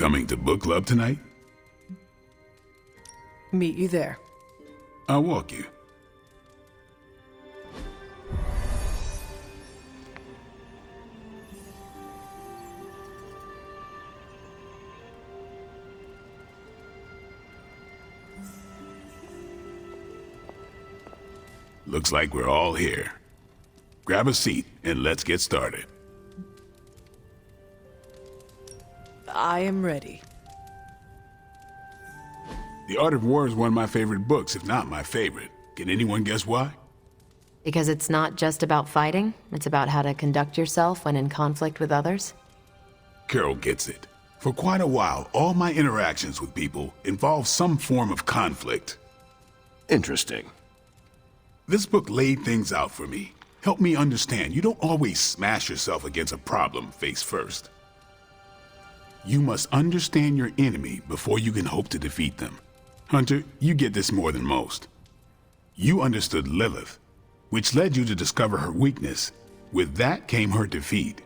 Coming to book club tonight? Meet you there. I'll walk you. Looks like we're all here. Grab a seat and let's get started. I am ready. The Art of War is one of my favorite books, if not my favorite. Can anyone guess why? Because it's not just about fighting, it's about how to conduct yourself when in conflict with others? Carol gets it. For quite a while, all my interactions with people involve some form of conflict. Interesting. This book laid things out for me. Helped me understand you don't always smash yourself against a problem face first. You must understand your enemy before you can hope to defeat them. Hunter, you get this more than most. You understood Lilith, which led you to discover her weakness. With that came her defeat.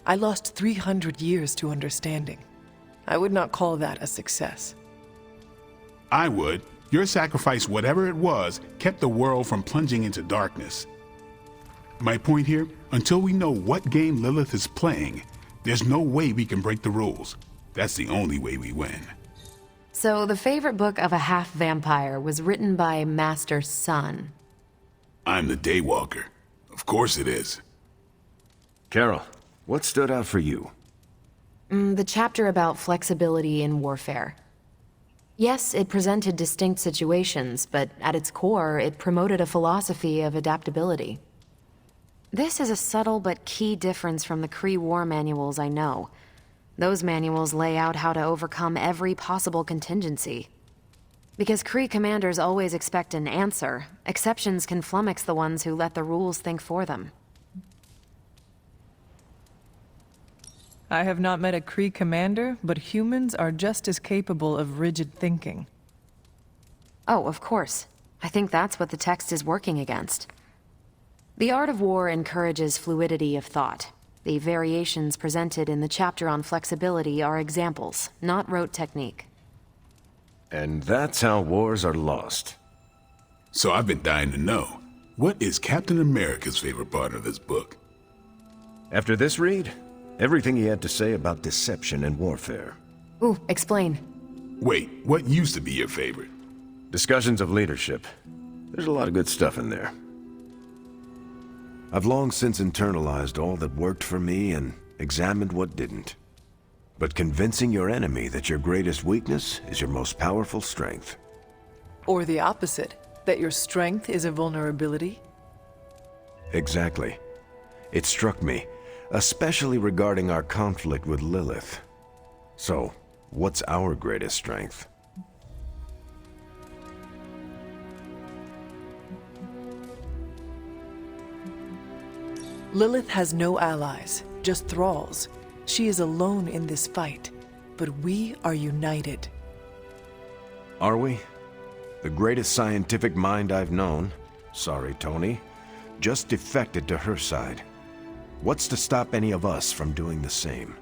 I lost 300 years to understanding. I would not call that a success. I would. Your sacrifice, whatever it was, kept the world from plunging into darkness. My point here, until we know what game Lilith is playing, there's no way we can break the rules. That's the only way we win. So the favorite book of a half-vampire was written by Master Sun. I'm the Daywalker. Of course it is. Carol, what stood out for you? The chapter about flexibility in warfare. Yes, it presented distinct situations, but at its core, it promoted a philosophy of adaptability. This is a subtle but key difference from the Kree war manuals I know. Those manuals lay out how to overcome every possible contingency. Because Kree commanders always expect an answer, exceptions can flummox the ones who let the rules think for them. I have not met a Kree commander, but humans are just as capable of rigid thinking. Oh, of course. I think that's what the text is working against. The Art of War encourages fluidity of thought. The variations presented in the chapter on flexibility are examples, not rote technique. And that's how wars are lost. So I've been dying to know, what is Captain America's favorite part of this book? After this read, everything he had to say about deception and warfare. Ooh, explain. Wait, what used to be your favorite? Discussions of leadership. There's a lot of good stuff in there. I've long since internalized all that worked for me and examined what didn't. But convincing your enemy that your greatest weakness is your most powerful strength. Or the opposite, that your strength is a vulnerability? Exactly. It struck me, especially regarding our conflict with Lilith. So, what's our greatest strength? Lilith has no allies, just thralls. She is alone in this fight, but we are united. Are we? The greatest scientific mind I've known, sorry Tony, just defected to her side. What's to stop any of us from doing the same?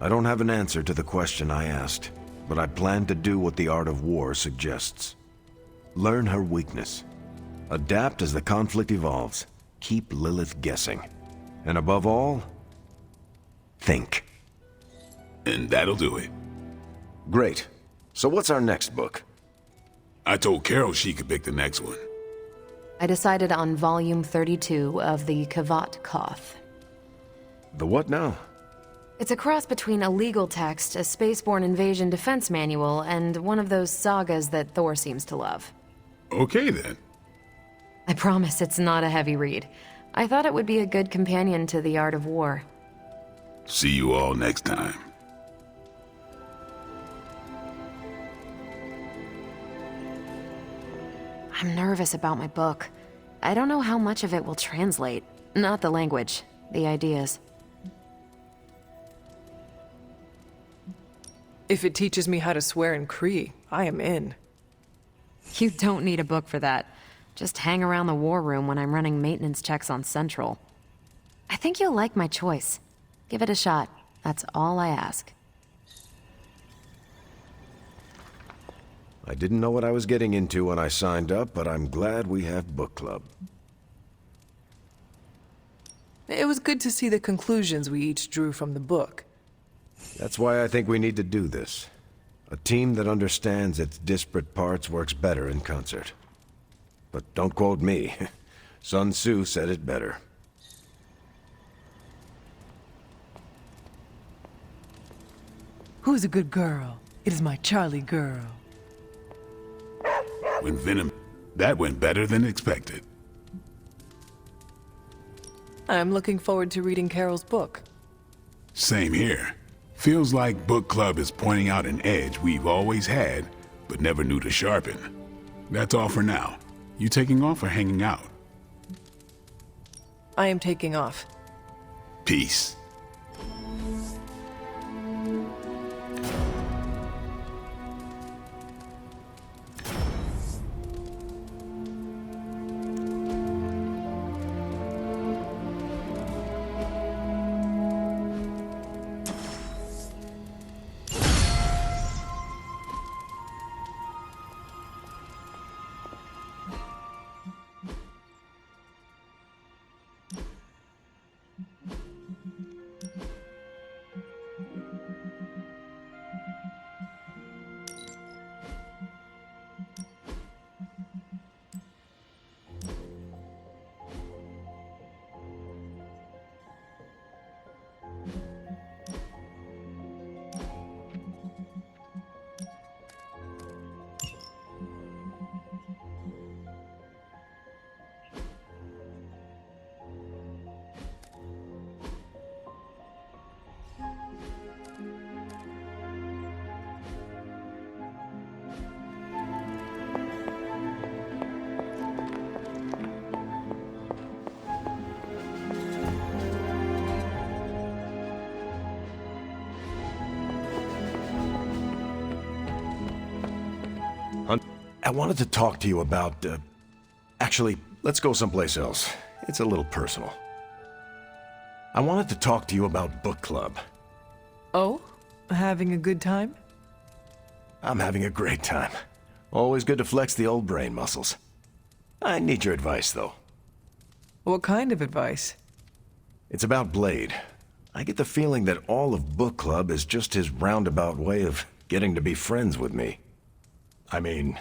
I don't have an answer to the question I asked, but I plan to do what the Art of War suggests. Learn her weakness. Adapt as the conflict evolves. Keep Lilith guessing. And above all, think. And that'll do it. Great. So what's our next book? I told Carol she could pick the next one. I decided on volume 32 of the Kavat Koth. The what now? It's a cross between a legal text, a spaceborne invasion defense manual, and one of those sagas that Thor seems to love. Okay then. I promise it's not a heavy read. I thought it would be a good companion to The Art of War. See you all next time. I'm nervous about my book. I don't know how much of it will translate. Not the language, the ideas. If it teaches me how to swear in Kree, I am in. You don't need a book for that. Just hang around the war room when I'm running maintenance checks on Central. I think you'll like my choice. Give it a shot. That's all I ask. I didn't know what I was getting into when I signed up, but I'm glad we have book club. It was good to see the conclusions we each drew from the book. That's why I think we need to do this. A team that understands its disparate parts works better in concert. But don't quote me. Sun Tzu said it better. Who's a good girl? It is my Charlie girl. When Venom... That went better than expected. I'm looking forward to reading Carol's book. Same here. Feels like book club is pointing out an edge we've always had, but never knew to sharpen. That's all for now. You taking off or hanging out? I am taking off. Peace. I wanted to talk to you about, actually, let's go someplace else. It's a little personal. I wanted to talk to you about book club. Oh? Having a good time? I'm having a great time. Always good to flex the old brain muscles. I need your advice, though. What kind of advice? It's about Blade. I get the feeling that all of book club is just his roundabout way of getting to be friends with me. I mean,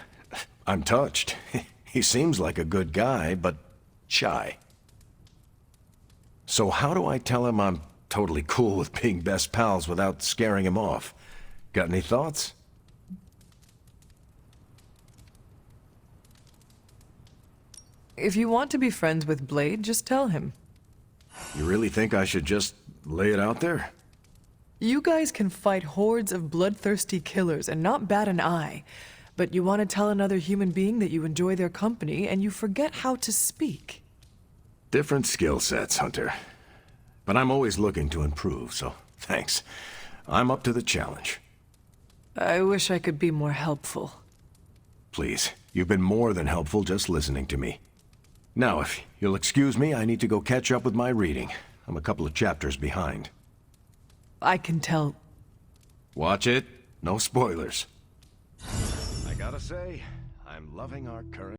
I'm touched. He seems like a good guy, but shy. So how do I tell him I'm totally cool with being best pals without scaring him off? Got any thoughts? If you want to be friends with Blade, just tell him. You really think I should just lay it out there? You guys can fight hordes of bloodthirsty killers and not bat an eye. But you want to tell another human being that you enjoy their company, and you forget how to speak. Different skill sets, Hunter. But I'm always looking to improve, so thanks. I'm up to the challenge. I wish I could be more helpful. Please, you've been more than helpful just listening to me. Now, if you'll excuse me, I need to go catch up with my reading. I'm a couple of chapters behind. I can tell. Watch it. No spoilers. I gotta say, I'm loving our current...